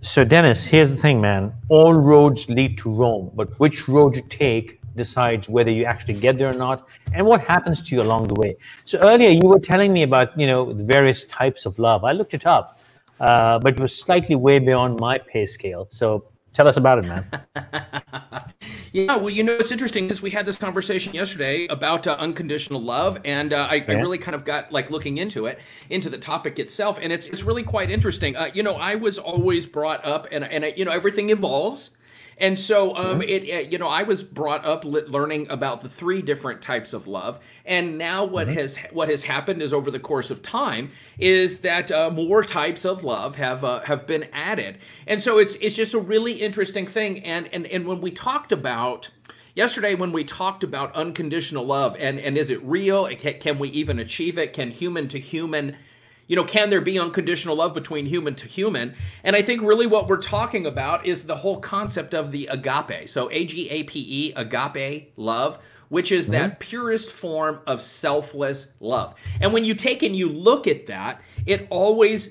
So, Dennis, here's the thing, man. All roads lead to Rome, but which road you take decides whether you actually get there or not, and what happens to you along the way. So earlier you were telling me about, the various types of love. I looked it up, but it was slightly way beyond my pay scale. So tell us about it, man. Yeah, well, it's interesting because we had this conversation yesterday about unconditional love, and I Yeah. really kind of got like looking into it, into the topic itself, and it's really quite interesting. I was always brought up, and everything evolves. And so, I was brought up learning about the three different types of love, and now what has happened is over the course of time is that more types of love have been added, and so it's just a really interesting thing. And when we talked about yesterday, when we talked about unconditional love, and is it real? Can we even achieve it? Can human to human? Can there be unconditional love between human to human? And I think really what we're talking about is the whole concept of the agape. So AGAPE, agape love, which is that purest form of selfless love. And when you take and you look at that, it always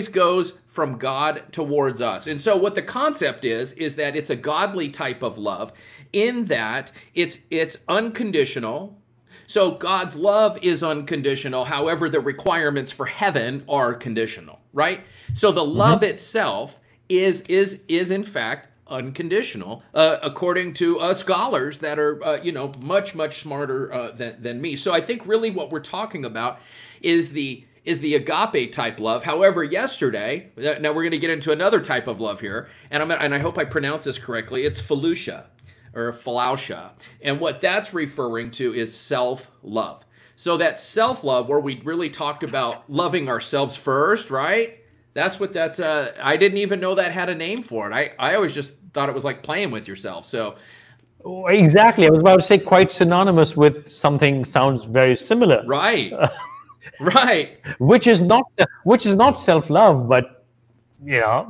goes from God towards us. And so what the concept is that it's a godly type of love in that it's unconditional. So God's love is unconditional. However, the requirements for heaven are conditional, right? So the love itself is in fact unconditional, according to scholars that are much smarter than me. So I think really what we're talking about is the agape type love. However, yesterday, now we're going to get into another type of love here, and I hope I pronounce this correctly. It's Felucia, or philautia. And what that's referring to is self-love. So that self-love, where we really talked about loving ourselves first, right? That's what that's, I didn't even know that had a name for it. I always just thought it was like playing with yourself. So Oh, exactly. I was about to say quite synonymous with something sounds very similar. right, right. Which is not self-love, but yeah.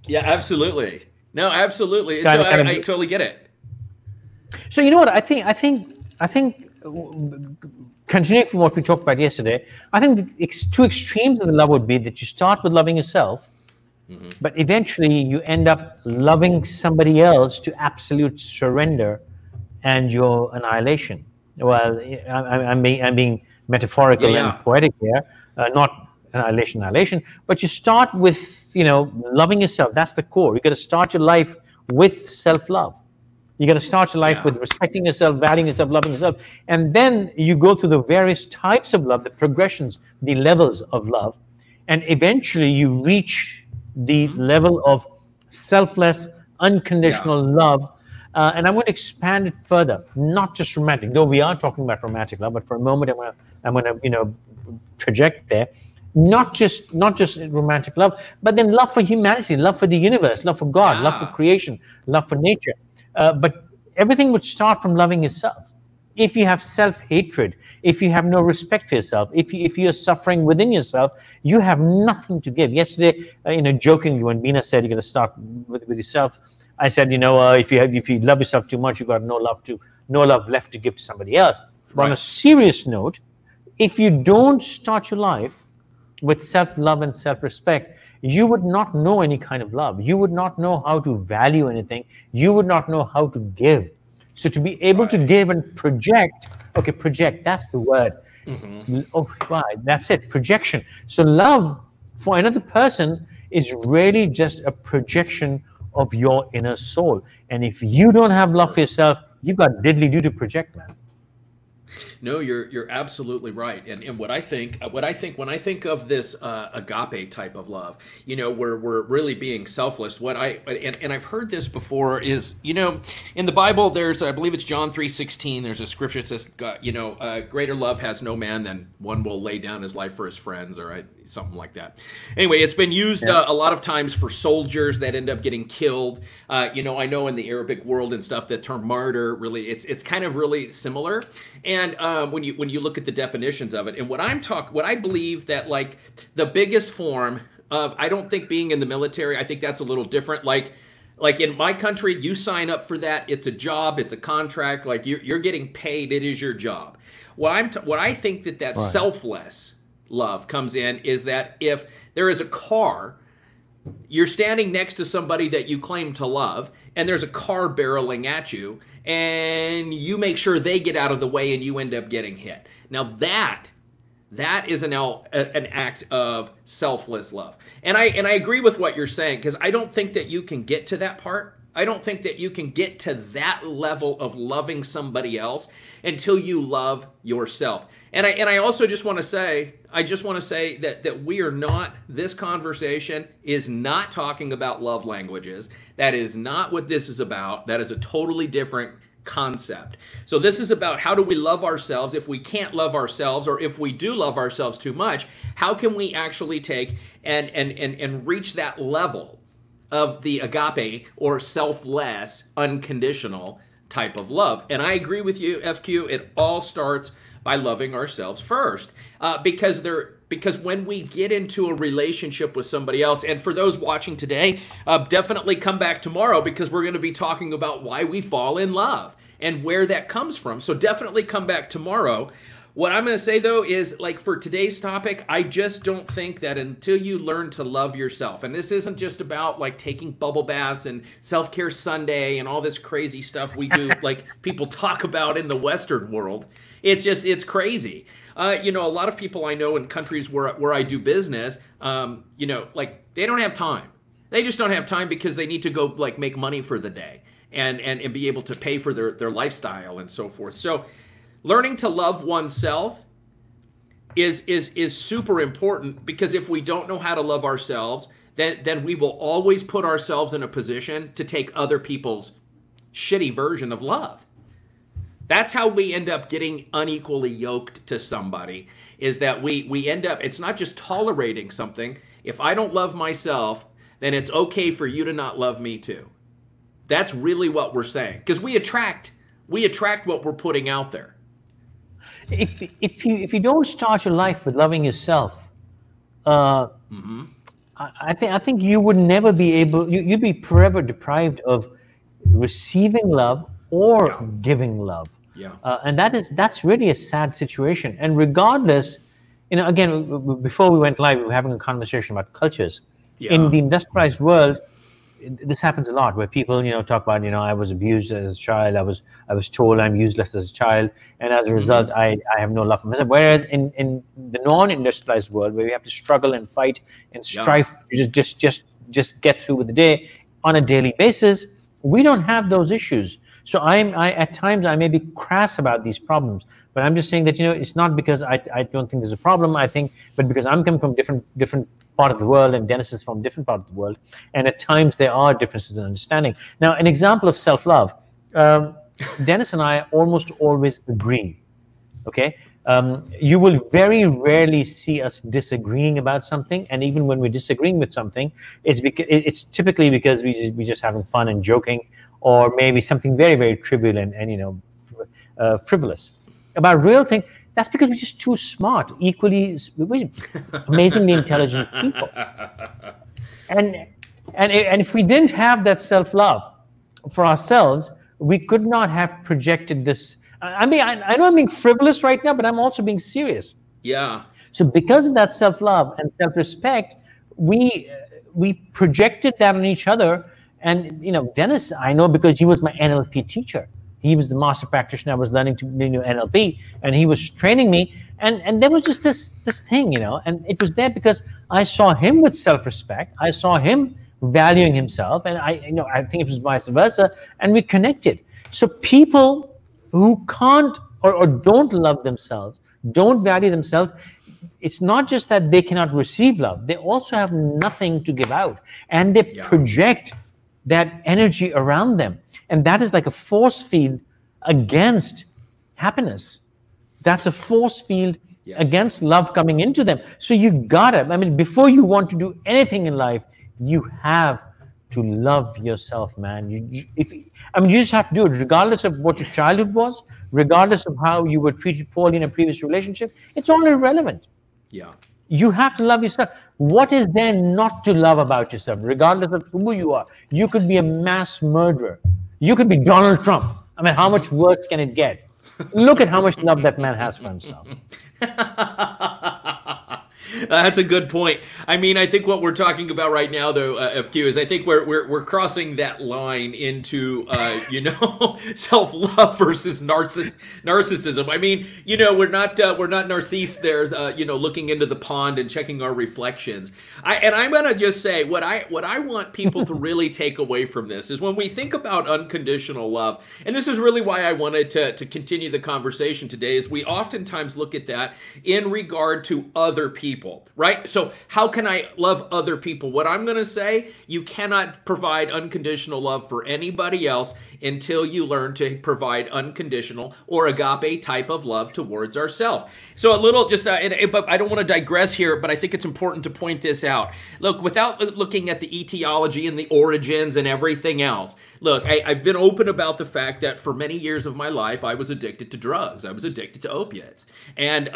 Yeah, absolutely. No, absolutely. Kind So of, kind I of. totally get it. So you know what? I think. Continuing from what we talked about yesterday, I think the two extremes of the love would be that you start with loving yourself, but eventually you end up loving somebody else to absolute surrender and your annihilation. Well, I'm being Yeah, metaphorical and yeah. poetic here, not annihilation, but you start with loving yourself. That's the core. You got to start your life with self-love. You got to start your life Yeah. with respecting yourself, valuing yourself, loving yourself, and then you go through the various types of love, the progressions, the levels of love, and eventually you reach the level of selfless, Yeah. unconditional love. And I'm going to expand it further, not just romantic, though we are talking about romantic love, but for a moment I'm going to traject there. Not just romantic love, but then love for humanity, love for the universe, love for God, love for Yeah. creation, love for nature. But everything would start from loving yourself. If you have self-hatred, if you have no respect for yourself, if you're suffering within yourself, you have nothing to give. Yesterday, jokingly, when Bina said you're going to start with yourself, I said, if you love yourself too much, you got no love left to give to somebody else. But on a Right. serious note, if you don't start your life with self-love and self-respect, you would not know any kind of love. You would not know how to value anything. You would not know how to give. So to be able to Right. give and project, okay, project, that's the word. Oh, right, that's it, projection. So love for another person is really just a projection of your inner soul. And if you don't have Of love for course. yourself, you've got diddly do to project, man. No, you're absolutely right. And what I think when I think of this agape type of love, where we're really being selfless. And I've heard this before is in the Bible there's, I believe it's John 3:16. There's a scripture that says greater love has no man than one will lay down his life for his friends, or something like that. Anyway, it's been used Yeah. a lot of times for soldiers that end up getting killed. I know in the Arabic world and stuff, the term martyr really it's kind of really similar. And when you look at the definitions of it, and what I believe that like the biggest form of, I don't think being in the military, I think that's a little different. Like in my country, you sign up for that. It's a job. It's a contract. Like you're getting paid. It is your job. What I think that Right. selfless love comes in is that if there is a car You're standing next to somebody that you claim to love, and there's a car barreling at you, and you make sure they get out of the way, and you end up getting hit. Now that is an act of selfless love. And I agree with what you're saying, because I don't think that you can get to that part. I don't think that you can get to that level of loving somebody else until you love yourself. And I also just want to say, that we are not, this conversation is not talking about love languages. That is not what this is about. That is a totally different concept. So this is about, how do we love ourselves? If we can't love ourselves, or if we do love ourselves too much, how can we actually take and reach that level of the agape, or selfless, unconditional type of love? And I agree with you, FQ. It all starts by loving ourselves first, because when we get into a relationship with somebody else, and for those watching today, definitely come back tomorrow, because we're going to be talking about why we fall in love and where that comes from. So definitely come back tomorrow. What I'm going to say, though, is, like, for today's topic, I just don't think that until you learn to love yourself, and this isn't just about, like, taking bubble baths and self-care Sunday and all this crazy stuff we do, like people talk about in the Western world. It's crazy. You know, a lot of people I know in countries where I do business, you know, like, they don't have time. They just don't have time, because they need to go, like, make money for the day and be able to pay for their lifestyle and so forth. So learning to love oneself is super important, because if we don't know how to love ourselves, then we will always put ourselves in a position to take other people's shitty version of love. That's how we end up getting unequally yoked to somebody, is that we end up, it's not just tolerating something. If I don't love myself, then it's okay for you to not love me too. That's really what we're saying, because we attract what we're putting out there. If you don't start your life with loving yourself, I think you would never be able. You'd be forever deprived of receiving love or giving love. Yeah. And that's really a sad situation. And regardless, you know, again, before we went live, we were having a conversation about cultures. Yeah. In the industrialized world, this happens a lot, where people, you know, talk about, you know, I was abused as a child, I was told I'm useless as a child, and as a result, I have no love for myself. Whereas in the non-industrialized world, where we have to struggle and fight and strive to just get through with the day on a daily basis, we don't have those issues. So I at times I may be crass about these problems, but I'm just saying that, you know, it's not because I don't think there's a problem, I think, but because I'm coming from different part of the world, and Dennis is from a different part of the world, and at times there are differences in understanding. Now, an example of self-love, Dennis and I almost always agree, okay? You will very rarely see us disagreeing about something, and even when we're disagreeing with something, it's typically because we're just having fun and joking, or maybe something very, very trivial and you know, frivolous. About real things, that's because we're just too smart, equally amazingly intelligent people. And if we didn't have that self-love for ourselves, we could not have projected this. I mean, I know I'm being frivolous right now, but I'm also being serious. Yeah. So because of that self-love and self-respect, we projected that on each other. And, you know, Dennis, I know because he was my NLP teacher. He was the master practitioner. I was learning to do NLP, and he was training me. And there was just this thing, you know, and it was there because I saw him with self-respect. I saw him valuing himself, and I think it was vice versa, and we connected. So people who can't or don't love themselves, don't value themselves, it's not just that they cannot receive love, they also have nothing to give out, and they project that energy around them. And that is like a force field against happiness. That's a force field against love coming into them. So you gotta, I mean, before you want to do anything in life, you have to love yourself, man. You just have to do it, regardless of what your childhood was, regardless of how you were treated poorly in a previous relationship. It's all irrelevant. Yeah. You have to love yourself. What is there not to love about yourself, regardless of who you are? You could be a mass murderer. You could be Donald Trump. I mean, how much worse can it get? Look at how much love that man has for himself. That's a good point. I mean, I think what we're talking about right now, though, FQ, is I think we're crossing that line into self-love versus narcissism. I mean, we're not Narcisse there, looking into the pond and checking our reflections. I'm gonna just say what I want people to really take away from this is when we think about unconditional love, and this is really why I wanted to continue the conversation today, is we oftentimes look at that in regard to other people. Right? So how can I love other people? What I'm going to say, you cannot provide unconditional love for anybody else until you learn to provide unconditional or agape type of love towards ourselves. So a little but I don't want to digress here, but I think it's important to point this out. Look, without looking at the etiology and the origins and everything else, look, I've been open about the fact that for many years of my life, I was addicted to drugs. I was addicted to opiates. And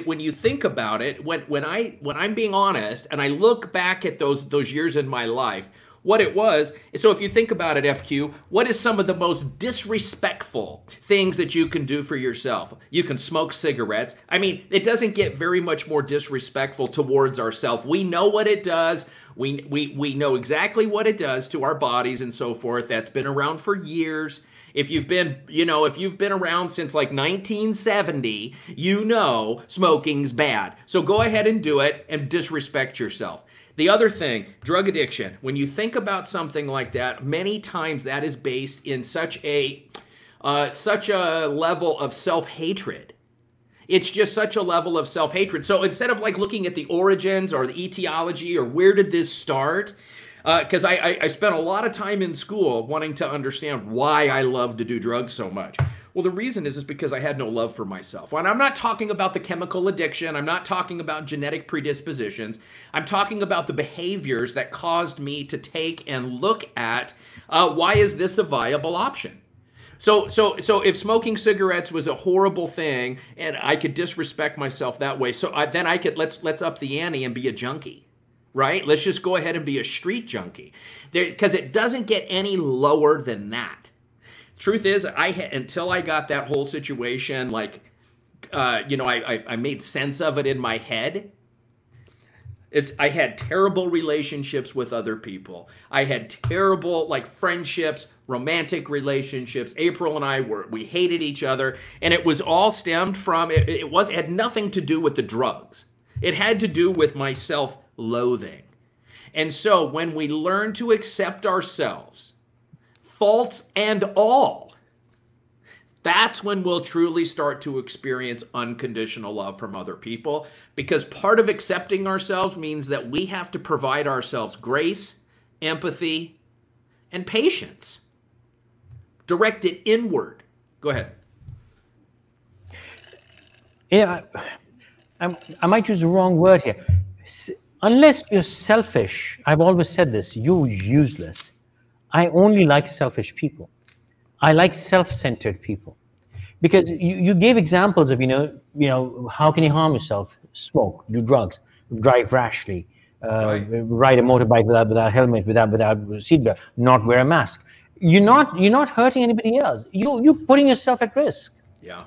when you think about it, when I'm being honest and I look back at those years in my life, what it was, so if you think about it, FQ, what is some of the most disrespectful things that you can do for yourself? You can smoke cigarettes. I mean, it doesn't get very much more disrespectful towards ourselves. We know what it does. We know exactly what it does to our bodies and so forth. That's been around for years. If you've been around since like 1970, smoking's bad. So go ahead and do it and disrespect yourself. The other thing, drug addiction. When you think about something like that, many times that is based in such a level of self-hatred. It's just such a level of self-hatred. So instead of like looking at the origins or the etiology or where did this start, because I spent a lot of time in school wanting to understand why I love to do drugs so much. Well, the reason is because I had no love for myself. And I'm not talking about the chemical addiction. I'm not talking about genetic predispositions. I'm talking about the behaviors that caused me to take and look at why is this a viable option? So if smoking cigarettes was a horrible thing and I could disrespect myself that way, then I could let's up the ante and be a junkie. Right? Let's just go ahead and be a street junkie. Because it doesn't get any lower than that. Truth is, until I got that whole situation, I made sense of it in my head. I had terrible relationships with other people. I had terrible friendships, romantic relationships. April and we hated each other, and it was all stemmed from it had nothing to do with the drugs. It had to do with my self-loathing. And so when we learn to accept ourselves, faults and all, that's when we'll truly start to experience unconditional love from other people, because part of accepting ourselves means that we have to provide ourselves grace, empathy, and patience. Directed inward. Go ahead. Yeah, I might use the wrong word here. Unless you're selfish, I've always said this, you're useless. I only like selfish people. I like self-centered people. Because you gave examples of, how can you harm yourself? Smoke, do drugs, drive rashly, ride a motorbike without a helmet, without seatbelt, not wear a mask. You're not hurting anybody else. You're putting yourself at risk. Yeah.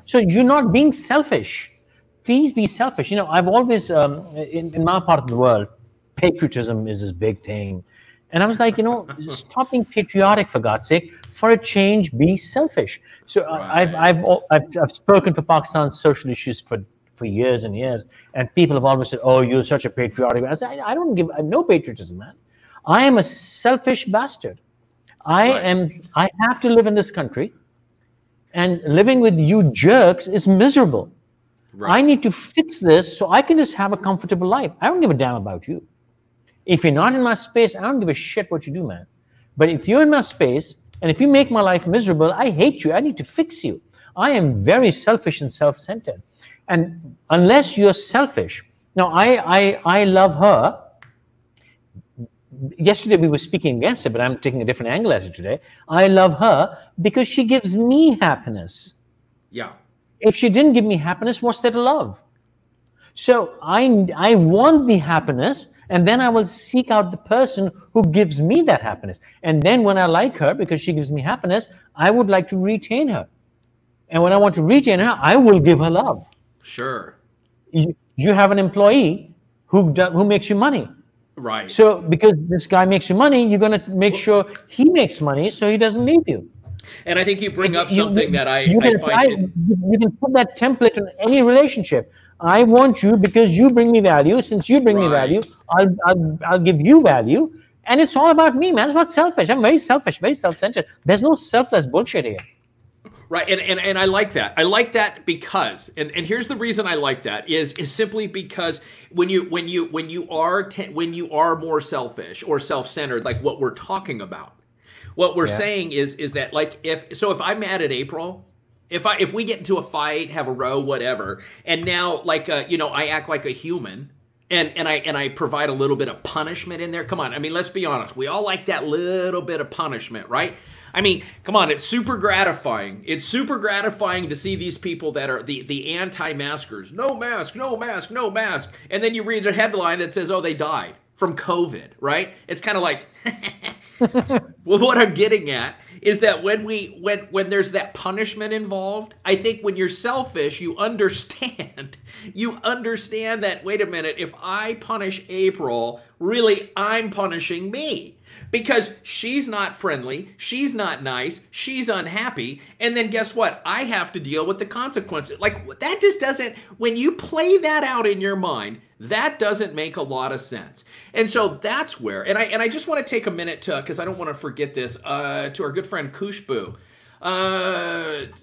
So you're not being selfish. Please be selfish. I've always, in my part of the world, patriotism is this big thing. And I was like, stop being patriotic, for God's sake. For a change, be selfish. So right. I've spoken for Pakistan's social issues for years and years, and people have always said, "Oh, you're such a patriotic." I said, I have no patriotism, man. I am a selfish bastard. I have to live in this country, and living with you jerks is miserable. Right. I need to fix this so I can just have a comfortable life. I don't give a damn about you. If you're not in my space, I don't give a shit what you do, man. But if you're in my space, and if you make my life miserable, I hate you. I need to fix you. I am very selfish and self-centered. And unless you're selfish, now I love her. Yesterday we were speaking against it, but I'm taking a different angle at it today. I love her because she gives me happiness. Yeah. If she didn't give me happiness, what's there to love? So I want the happiness, and then I will seek out the person who gives me that happiness. And then when I like her because she gives me happiness, I would like to retain her. And when I want to retain her, I will give her love. Sure. You have an employee who makes you money. Right. So because this guy makes you money, you're going to make sure he makes money so he doesn't leave you. And I think you bring up something that I find... You can put that template in any relationship. I want you because you bring me value. Since you bring me value, I'll give you value. And it's all about me, man. It's not selfish. I'm very selfish, very self-centered. There's no selfless bullshit here. Right, and I like that. I like that because, and here's the reason I like that is simply because when you are more selfish or self-centered, like what we're talking about, what we're saying is that, like, if I'm mad at April, if we get into a fight, have a row, whatever, and now, like, I act like a human. And I provide a little bit of punishment in there. Come on, I mean, let's be honest. We all like that little bit of punishment, right? I mean, come on, it's super gratifying. It's super gratifying to see these people that are the anti-maskers. No mask, no mask, no mask. And then you read a headline that says, oh, they died from COVID, right? It's kind of like, well, what I'm getting at is that when there's that punishment involved, I think when you're selfish, you understand that, wait a minute, if I punish April, really I'm punishing me. Because she's not friendly, she's not nice, she's unhappy, and then guess what? I have to deal with the consequences. Like, that just doesn't, when you play that out in your mind, that doesn't make a lot of sense. And so that's where, and I just want to take a minute to, because I don't want to forget this, to our good friend Kushbu.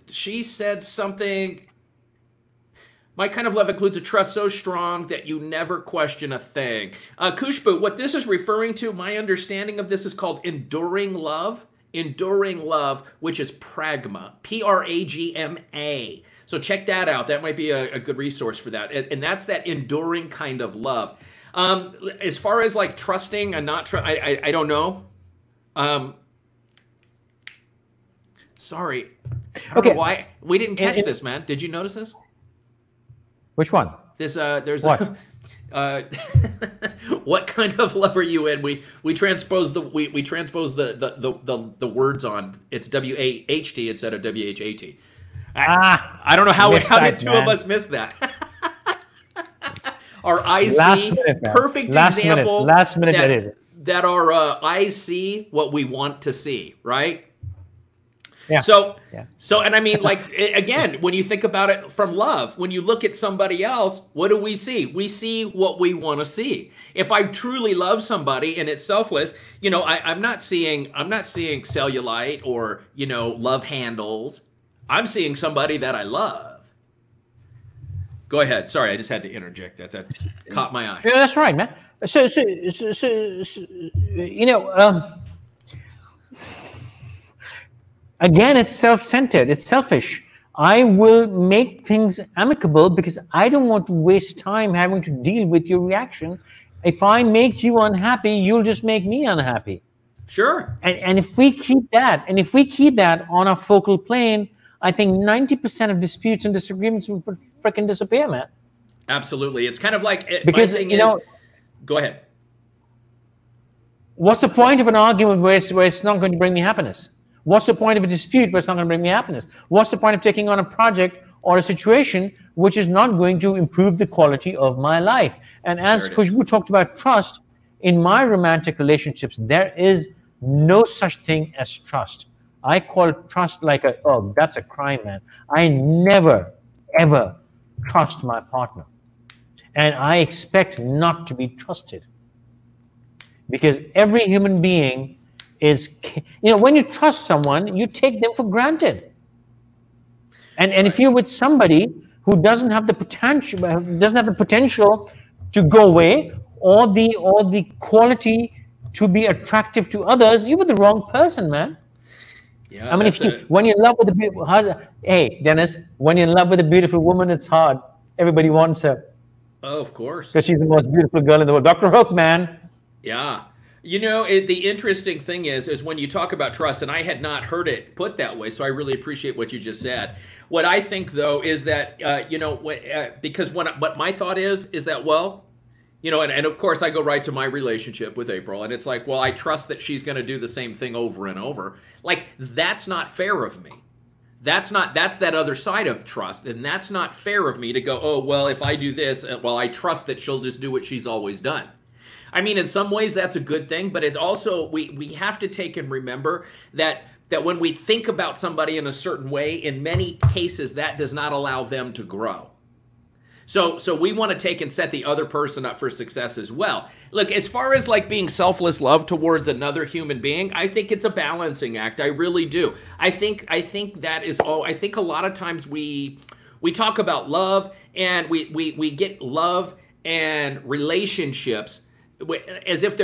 She said something, my kind of love includes a trust so strong that you never question a thing. Kushbu, what this is referring to, my understanding of this is called enduring love. Enduring love, which is pragma, P-R-A-G-M-A. So check that out. That might be a good resource for that. And that's that enduring kind of love. As far as like trusting and not I don't know. Sorry. Okay. Why we didn't catch this, man? Did you notice this? Which one? There's what? What kind of love are you in? We transpose the words on. It's W-A-H-T instead of W-H-A-T. I don't know how the two of us missed that. Our eyes see, perfect example. Last minute edit. That our eyes see what we want to see, right? Yeah. So, and I mean, like, again, when you think about it from love, when you look at somebody else, what do we see? We see what we want to see. If I truly love somebody and it's selfless, I'm not seeing cellulite or, love handles. I'm seeing somebody that I love. Go ahead. Sorry, I just had to interject that. That caught my eye. Yeah, that's right, man. So again, it's self-centered. It's selfish. I will make things amicable because I don't want to waste time having to deal with your reaction. If I make you unhappy, you'll just make me unhappy. Sure. And if we keep that, on a focal plane, I think 90% of disputes and disagreements will freaking disappear, man. Absolutely. It's kind of like, because, go ahead. What's the point of an argument where it's not going to bring me happiness? What's the point of a dispute where it's not going to bring me happiness? What's the point of taking on a project or a situation which is not going to improve the quality of my life? And as Kushbu talked about trust, in my romantic relationships, there is no such thing as trust. I call trust like that's a crime, man. I never, ever trust my partner. And I expect not to be trusted. Because every human being is, when you trust someone, you take them for granted. And if you're with somebody who doesn't have the potential to go away or the quality to be attractive to others, you're with the wrong person, man. Yeah, I mean, when you're in love with a beautiful husband, hey, Dennis, when you're in love with a beautiful woman, it's hard. Everybody wants her. Oh, of course. Because she's the most beautiful girl in the world. Dr. Hook, man. Yeah. The interesting thing is when you talk about trust, and I had not heard it put that way, so I really appreciate what you just said. What I think, though, is that, because what my thought is that, well, and of course I go right to my relationship with April, and it's like, well, I trust that she's going to do the same thing over and over. Like, that's not fair of me. That's that other side of trust. And that's not fair of me to go, oh, well, if I do this, well, I trust that she'll just do what she's always done. I mean, in some ways that's a good thing, but it also, we have to take and remember that when we think about somebody in a certain way, in many cases, that does not allow them to grow. So we want to take and set the other person up for success as well. Look, as far as like being selfless love towards another human being, I think it's a balancing act. I really do. I think that is all. I think a lot of times we talk about love, and we get love and relationships as if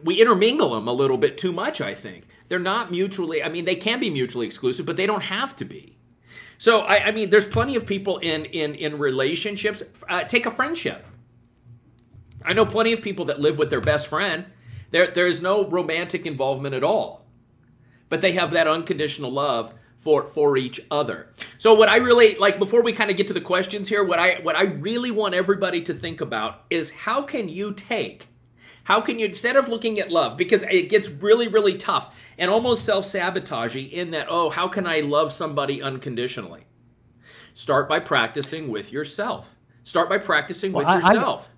we intermingle them a little bit too much, I think. They're not mutually, I mean, they can be mutually exclusive, but they don't have to be. So, I mean, there's plenty of people in relationships. Take a friendship. I know plenty of people that live with their best friend. There is no romantic involvement at all. But they have that unconditional love for each other. So what I really, like, before we kind of get to the questions here, what I really want everybody to think about is how can you, instead of looking at love, because it gets really, really tough and almost self-sabotaging in that, oh, how can I love somebody unconditionally? Start by practicing with yourself. Start by practicing with yourself.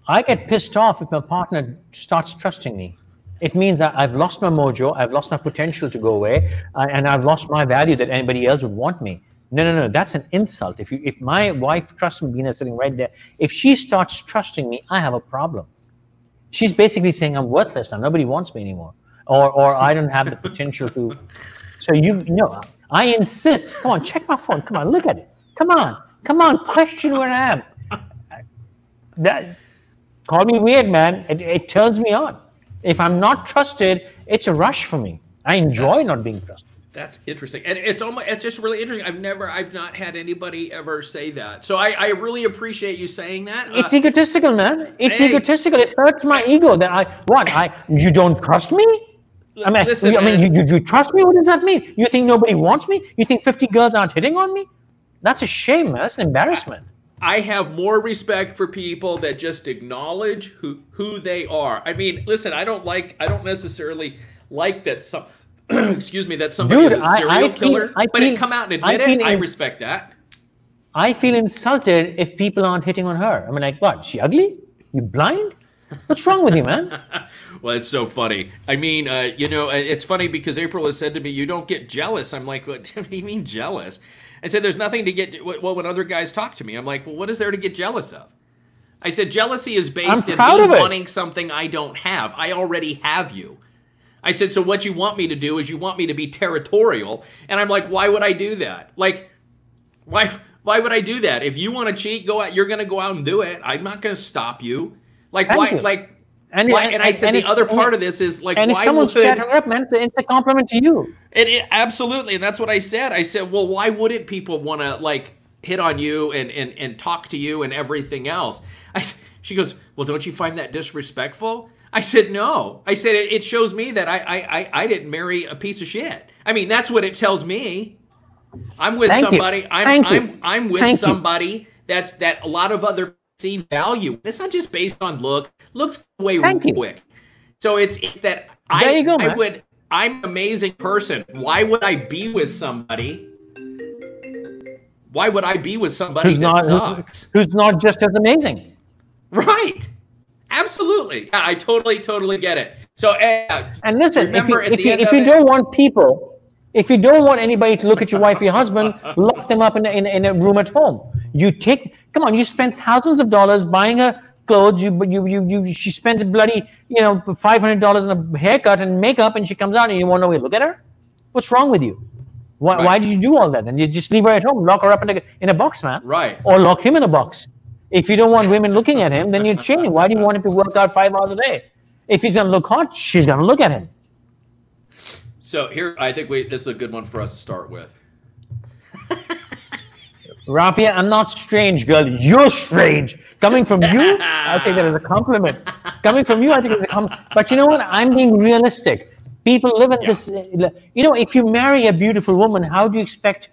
I get pissed off if my partner starts trusting me. It means that I've lost my mojo, I've lost my potential to go away, and I've lost my value that anybody else would want me. No, that's an insult. If my wife trusts me, Bina's sitting right there, if she starts trusting me, I have a problem. She's basically saying I'm worthless now, nobody wants me anymore. Or I don't have the potential to. So I insist. Come on, check my phone. Come on, look at it. Come on, question where I am. Call me weird, man. It turns me on. If I'm not trusted, it's a rush for me. I enjoy not being trusted. That's interesting, and it's just really interesting. I've not had anybody ever say that. So I really appreciate you saying that. It's egotistical, man. It's egotistical. It hurts my ego that you don't trust me? Listen, you trust me? What does that mean? You think nobody wants me? You think 50 girls aren't hitting on me? That's a shame, man. That's an embarrassment. I have more respect for people that just acknowledge who they are. I mean, listen, I don't necessarily like that some excuse me, that somebody is a serial killer, but it come out and admit it. I respect that. I feel insulted if people aren't hitting on her. I mean, like, what? Is she ugly? You blind? What's wrong with you, man? Well, it's so funny. I mean, it's funny because April has said to me, you don't get jealous. I'm like, what do you mean jealous? I said, there's nothing to get, well, when other guys talk to me, I'm like, well, what is there to get jealous of? I said, jealousy is based in me wanting something I don't have. I already have you. I said, so what you want me to do is you want me to be territorial. And I'm like, why would I do that? Like, why would I do that? If you want to cheat, go out, you're going to go out and do it. I'm not going to stop you. Like, why, like, and I said the other part of this is like, and why if someone's chatting up, man, it's a compliment to you. Absolutely, and that's what I said. I said, well, why wouldn't people want to like hit on you and talk to you and everything else? She goes, well, don't you find that disrespectful? I said, no. I said it shows me that I didn't marry a piece of shit. I mean, that's what it tells me. I'm with somebody. I'm with somebody that a lot of other see value. It's not just based on looks way quick. So it's that I'm an amazing person. Why would I be with somebody? Why would I be with somebody that sucks? Who's not just as amazing? Right. Absolutely. Yeah, I totally get it. So and listen, if you don't want anybody to look at your wife or your husband, lock them up in a room at home. Come on, you spend thousands of dollars buying her clothes. She spends bloody $500 on a haircut and makeup, and she comes out and you want to look at her. What's wrong with you? Why did you do all that? And you just leave her at home, lock her up in a box, man. Right. Or lock him in a box. If you don't want women looking at him, then you chain him. Why do you want him to work out 5 hours a day? If he's going to look hot, she's going to look at him. So here, I think this is a good one for us to start with. Rafia, I'm not strange, girl. You're strange. Coming from you, I'll take that as a compliment. Coming from you, I take it as a compliment. But you know what? I'm being realistic. People live in this. If you marry a beautiful woman, how do you expect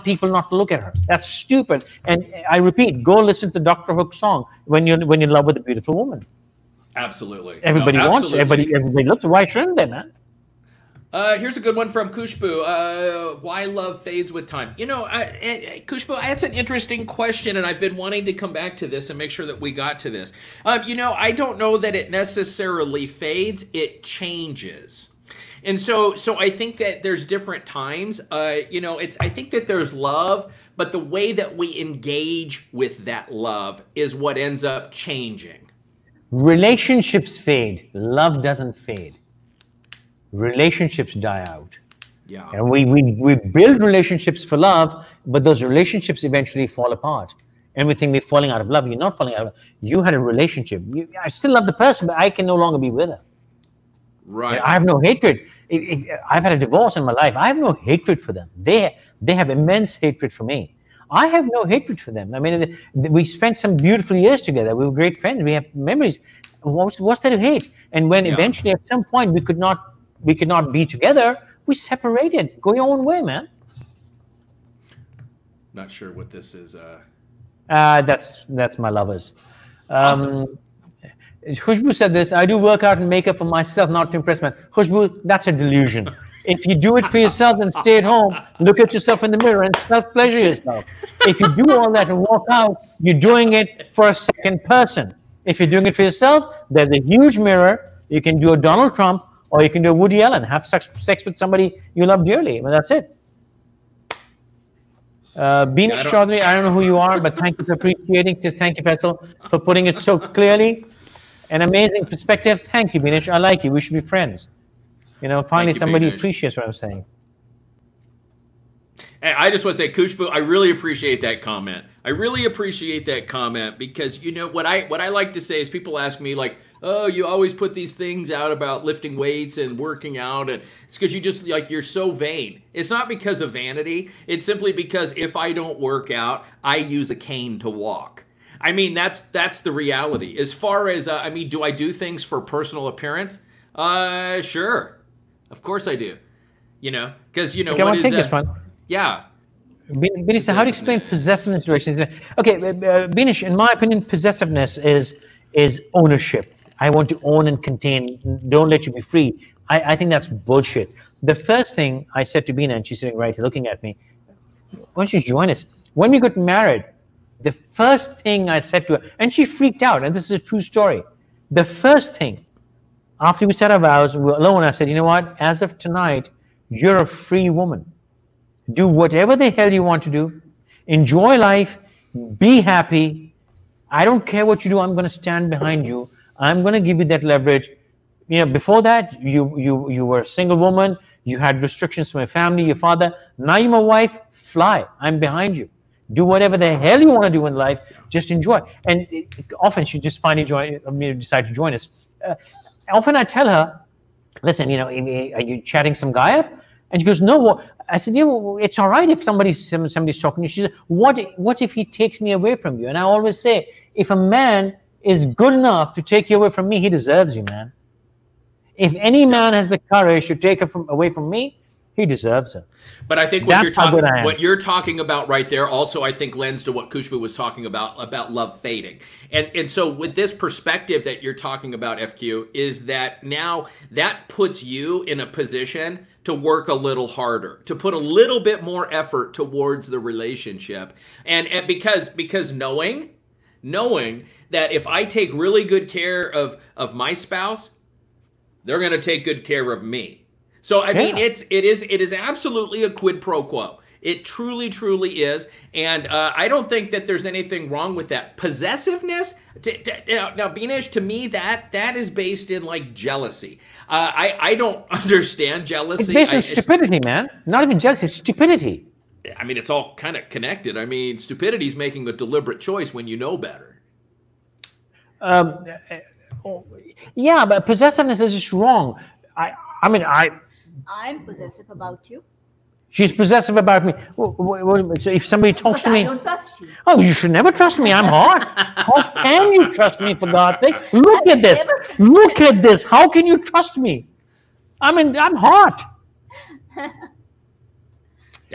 people not to look at her? That's stupid. And I repeat, go listen to Dr. Hook's song when you're in love with a beautiful woman. Absolutely. Everybody wants it. Everybody looks. Why shouldn't they, man? Here's a good one from Kushbu. Why love fades with time? You know, Kushbu, that's an interesting question, and I've been wanting to come back to this and make sure that we got to this. You know, I don't know that it necessarily fades; it changes. And so I think that there's different times. You know, I think that there's love, but the way that we engage with that love is what ends up changing. Relationships fade. Love doesn't fade. Relationships die out. Yeah. And we build relationships for love, but those relationships eventually fall apart. And we think we're falling out of love. You're not falling out of love. You had a relationship. I still love the person, but I can no longer be with her. Right. I have no hatred. I've had a divorce in my life. I have no hatred for them. They have immense hatred for me. I have no hatred for them. I mean, we spent some beautiful years together. We were great friends. We have memories. What's there to hate? And when eventually at some point we could not be together, we separated. Go your own way, man. Not sure what this is. That's my lovers. Awesome. Khushbu said this: I do work out and makeup for myself, not to impress men. Khushbu, that's a delusion. If you do it for yourself and stay at home, look at yourself in the mirror and self-pleasure yourself. If you do all that and walk out, you're doing it for a second person. If you're doing it for yourself, there's a huge mirror. You can do a Donald Trump, or you can do a Woody Allen, have sex with somebody you love dearly. I mean, that's it. Beanish Chaudhary, I don't know who you are, but thank you for appreciating. Just thank you, Faisal, for putting it so clearly. An amazing perspective. Thank you, Beanish. I like you. We should be friends. You know, finally somebody appreciates what I'm saying. And I just want to say, Kushbu, I really appreciate that comment. I really appreciate that comment because, you know, what I like to say is people ask me like, oh, you always put these things out about lifting weights and working out. And it's because you just like, you're so vain. It's not because of vanity. It's simply because if I don't work out, I use a cane to walk. I mean, that's the reality. As far as, I mean, do I do things for personal appearance? Sure. Of course I do. You know, because, you know, okay, what is... Take this one. Yeah. Binish, how do you explain possessiveness relations? Okay, Binish, in my opinion, possessiveness is ownership. I want to own and contain, don't let you be free. I think that's bullshit. The first thing I said to Bina, and she's sitting right here looking at me, why don't you join us? When we got married, the first thing I said to her, and she freaked out, and this is a true story. The first thing, after we said our vows, we were alone, I said, you know what, as of tonight, you're a free woman. Do whatever the hell you want to do. Enjoy life. Be happy. I don't care what you do. I'm going to stand behind you. I'm going to give you that leverage. You know, before that, you were a single woman. You had restrictions from your family, your father. Now you're my wife. Fly. I'm behind you. Do whatever the hell you want to do in life. Just enjoy. And often she just finally decide to join us. Often I tell her, listen, you know, are you chatting some guy up? And she goes, no. I said, you know, it's all right if somebody's talking to you. She said, what if he takes me away from you? And I always say, if a man is good enough to take you away from me, he deserves you, man. If any man has the courage to take her away from me, he deserves her. But I think what you're talking about right there also, I think, lends to what Kushbu was talking about love fading. And so with this perspective that you're talking about, FQ, is that now that puts you in a position to work a little harder, to put a little bit more effort towards the relationship. And because knowing that if I take really good care of my spouse, they're going to take good care of me. So I mean, it is absolutely a quid pro quo. It truly, truly is, and I don't think that there's anything wrong with that. Possessiveness, now, Binish, to me, that is based in like jealousy. I don't understand jealousy. It's based on stupidity, man. Not even jealousy, it's stupidity. I mean, it's all kind of connected. I mean, stupidity is making a deliberate choice when you know better. Yeah, but possessiveness is just wrong. I'm possessive about you. She's possessive about me. So if somebody talks to me, I don't trust you. Oh, you should never trust me. I'm hot. How can you trust me, for God's sake? Look at this. Look at this. How can you trust me? I mean, I'm hot.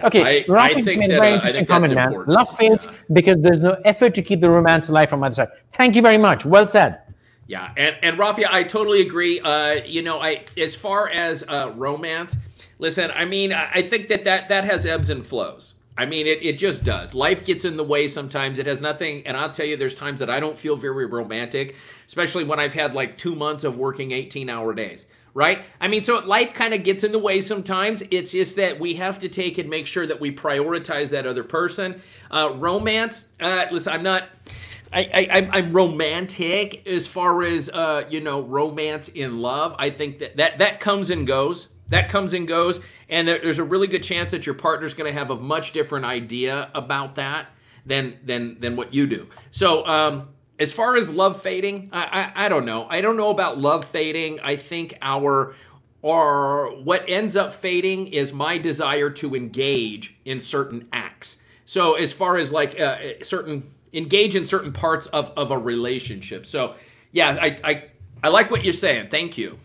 Okay, I think that's important. Love fades because there's no effort to keep the romance alive from my side. Thank you very much. Well said. Yeah, and Rafi, I totally agree. You know, as far as romance, listen, I mean, I think that has ebbs and flows. I mean, it just does. Life gets in the way sometimes. It has nothing, and I'll tell you, there's times that I don't feel very romantic, especially when I've had like 2 months of working 18-hour days, right? I mean, so life kind of gets in the way sometimes. It's just that we have to take and make sure that we prioritize that other person. Romance, listen, I'm romantic as far as, you know, romance in love. I think that comes and goes. That comes and goes. And there's a really good chance that your partner's going to have a much different idea about that than what you do. So as far as love fading, I don't know. I don't know about love fading. I think what ends up fading is my desire to engage in certain acts. So as far as like engage in certain parts of a relationship. So yeah, I like what you're saying. Thank you.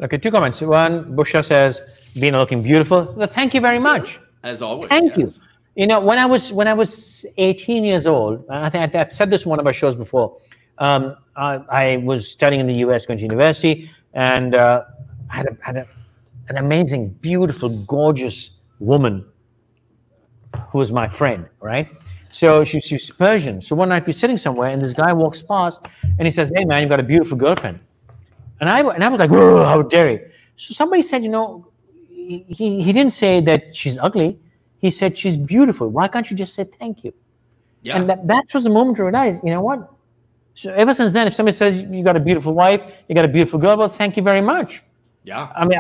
Okay, 2 comments. One, Bushra says, Bina looking beautiful. Well, thank you very much. As always. Thank yes. you. You know, when I was 18 years old, and I think I've said this in one of our shows before, I was studying in the US, going to university, and had an amazing, beautiful, gorgeous woman who was my friend, right? So she's Persian. So one night we're sitting somewhere, and this guy walks past, and he says, "Hey man, you've got a beautiful girlfriend." And I was like, "Whoa, how dare you!" So somebody said, you know, he didn't say that she's ugly. He said she's beautiful. Why can't you just say thank you? Yeah. And that was the moment to realize, you know what? So ever since then, if somebody says you got a beautiful wife, you got a beautiful girl, well, thank you very much. Yeah. I mean,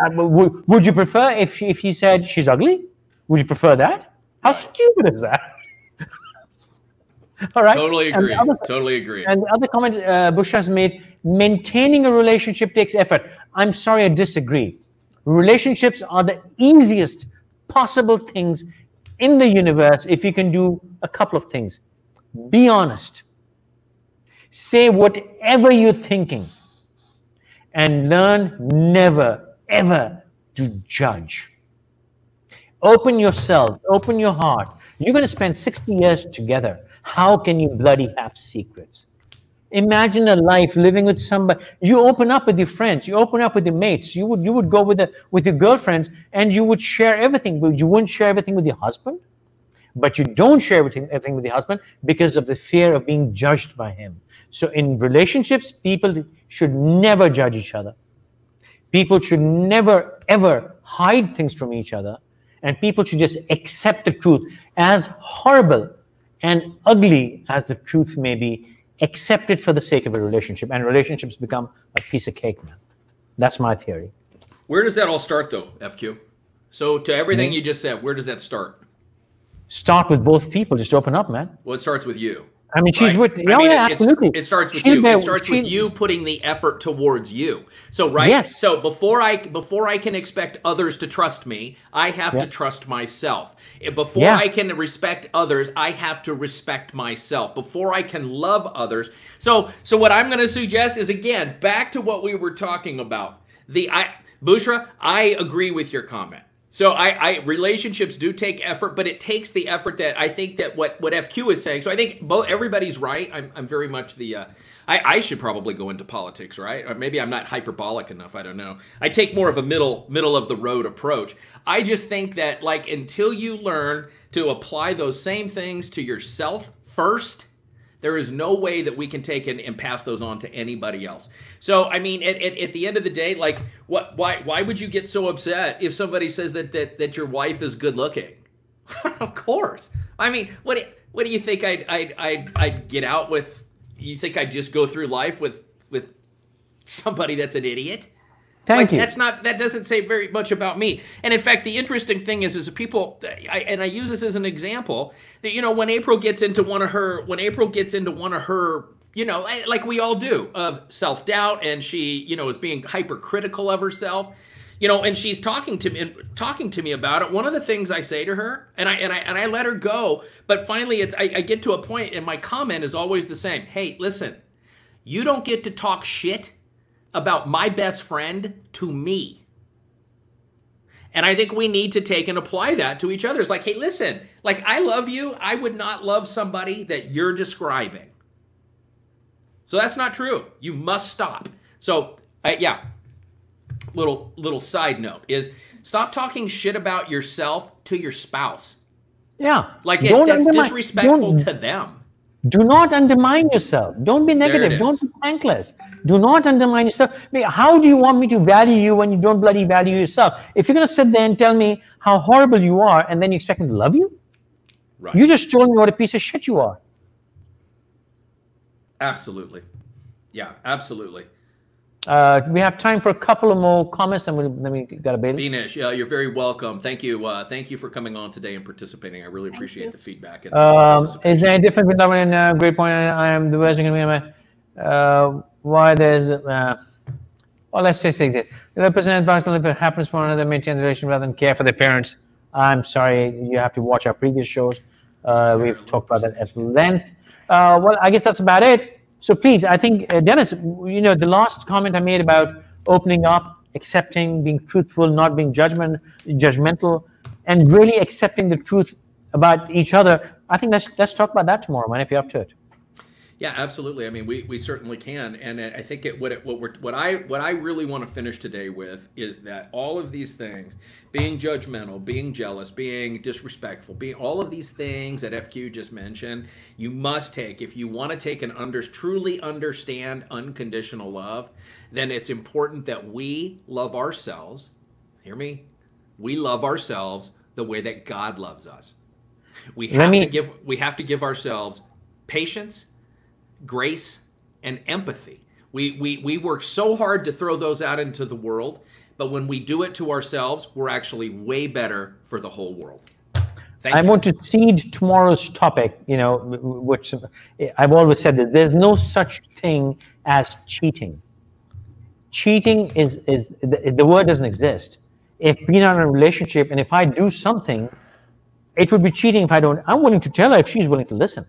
would you prefer if he said she's ugly? Would you prefer that? How stupid is that? All right. Totally agree. Totally agree. And the other comment Bushra has made, maintaining a relationship takes effort. I'm sorry, I disagree. Relationships are the easiest possible things in the universe if you can do a couple of things. Be honest. Say whatever you're thinking. And learn never, ever to judge. Open yourself, open your heart. You're going to spend 60 years together. How can you bloody have secrets? Imagine a life living with somebody. You open up with your friends. You open up with your mates. You would go with your girlfriends, and you would share everything. But you wouldn't share everything with your husband. But you don't share everything with your husband because of the fear of being judged by him. So in relationships, people should never judge each other. People should never, ever hide things from each other. And people should just accept the truth. As horrible and ugly as the truth may be, accept it for the sake of a relationship. And relationships become a piece of cake, man. That's my theory. Where does that all start, though, FQ? So to everything you just said, where does that start? Start with both people. Just open up, man. Well, it starts with you. I mean, she's right? with. Yeah, absolutely. It starts with you. It starts with you putting the effort towards you. So, right. Yes. So before I can expect others to trust me, I have to trust myself. Before I can respect others, I have to respect myself. Before I can love others. So what I'm going to suggest is, again, back to what we were talking about. Bushra, I agree with your comment. So relationships do take effort, but it takes the effort that I think that what FQ is saying. So I think everybody's right. I'm very much the I should probably go into politics, right? Or maybe I'm not hyperbolic enough. I don't know. I take more of a middle of the road approach. I just think that like until you learn to apply those same things to yourself first, there is no way that we can take and pass those on to anybody else. So, I mean, at the end of the day, like, why would you get so upset if somebody says that your wife is good looking? Of course. I mean, what do you think I'd get out with? You think I'd just go through life with somebody that's an idiot? Thank you. That doesn't say very much about me. And in fact, the interesting thing is people, and I use this as an example, that, you know, when April gets into one of her, you know, like we all do, of self-doubt, and she, you know, is being hypercritical of herself, you know, and she's talking to me about it. One of the things I say to her, and I let her go, but finally I get to a point, and my comment is always the same. Hey, listen, you don't get to talk shit about my best friend to me. And I think we need to take and apply that to each other. It's like, hey, listen, like I love you. I would not love somebody that you're describing. So that's not true. You must stop. So yeah, little side note is stop talking shit about yourself to your spouse. Yeah. Like that's disrespectful to them. Do not undermine yourself. Don't be negative. Don't be thankless. Do not undermine yourself. How do you want me to value you when you don't bloody value yourself? If you're going to sit there and tell me how horrible you are and then you expect me to love you? Right. You just told me what a piece of shit you are. Absolutely. Yeah, absolutely. We have time for a couple of more comments, and then we got a baby. Beanish, you're very welcome. Thank you. Thank you for coming on today and participating. I really appreciate the feedback. And is there a difference with loving and great point? I am the worst going to be why there's well, let's just say this. The representative Pakistan, if it happens for another, maintain the relation rather than care for their parents. I'm sorry, you have to watch our previous shows. We've talked about that at length. Well, I guess that's about it. So please, I think, Dennis, you know, the last comment I made about opening up, accepting, being truthful, not being judgmental, and really accepting the truth about each other. I think let's talk about that tomorrow, man, if you're up to it. Yeah, absolutely. I mean, we certainly can, and I think what I really want to finish today with is that all of these things, being judgmental, being jealous, being disrespectful, being all of these things that FQ just mentioned, you must take if you want to take and truly understand unconditional love. Then it's important that we love ourselves. Hear me? We love ourselves the way that God loves us. We have to give ourselves patience, grace, and empathy. We work so hard to throw those out into the world, but when we do it to ourselves, we're actually way better for the whole world. I want to seed tomorrow's topic, you know, which I've always said that there's no such thing as cheating. Cheating is the word doesn't exist. If we're not in a relationship and if I do something, it would be cheating if I don't. I'm willing to tell her if she's willing to listen.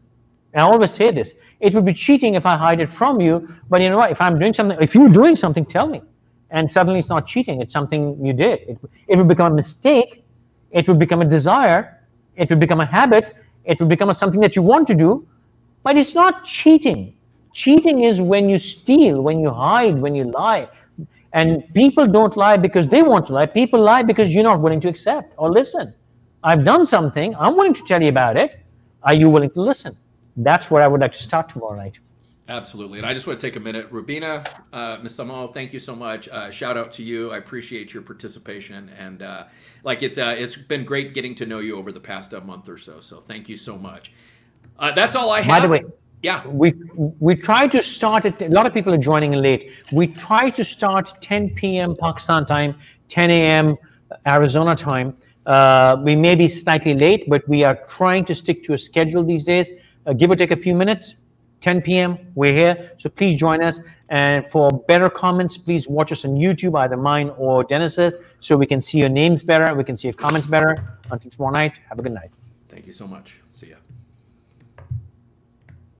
And I always say this, it would be cheating if I hide it from you, but you know what, if I'm doing something, if you're doing something, tell me. And suddenly it's not cheating, it's something you did. It would become a mistake, it would become a desire, it would become a habit, it would become something that you want to do, but it's not cheating. Cheating is when you steal, when you hide, when you lie. And people don't lie because they want to lie, people lie because you're not willing to accept or listen. I've done something, I'm willing to tell you about it, are you willing to listen? That's where I would like to start tomorrow night. Absolutely. And I just want to take a minute. Rubina, Ms. Amal, thank you so much. Shout out to you. I appreciate your participation. And it's been great getting to know you over the past month or so. So thank you so much. That's all I have. By the way, yeah, we try to start at, a lot of people are joining in late. We try to start 10 p.m. Pakistan time, 10 a.m. Arizona time. We may be slightly late, but we are trying to stick to a schedule these days. Give or take a few minutes, 10 p.m. we're here, so please join us. And for better comments, please watch us on YouTube, either mine or Dennis's, so we can see your names better, we can see your comments better. Until tomorrow night, have a good night. Thank you so much. See ya.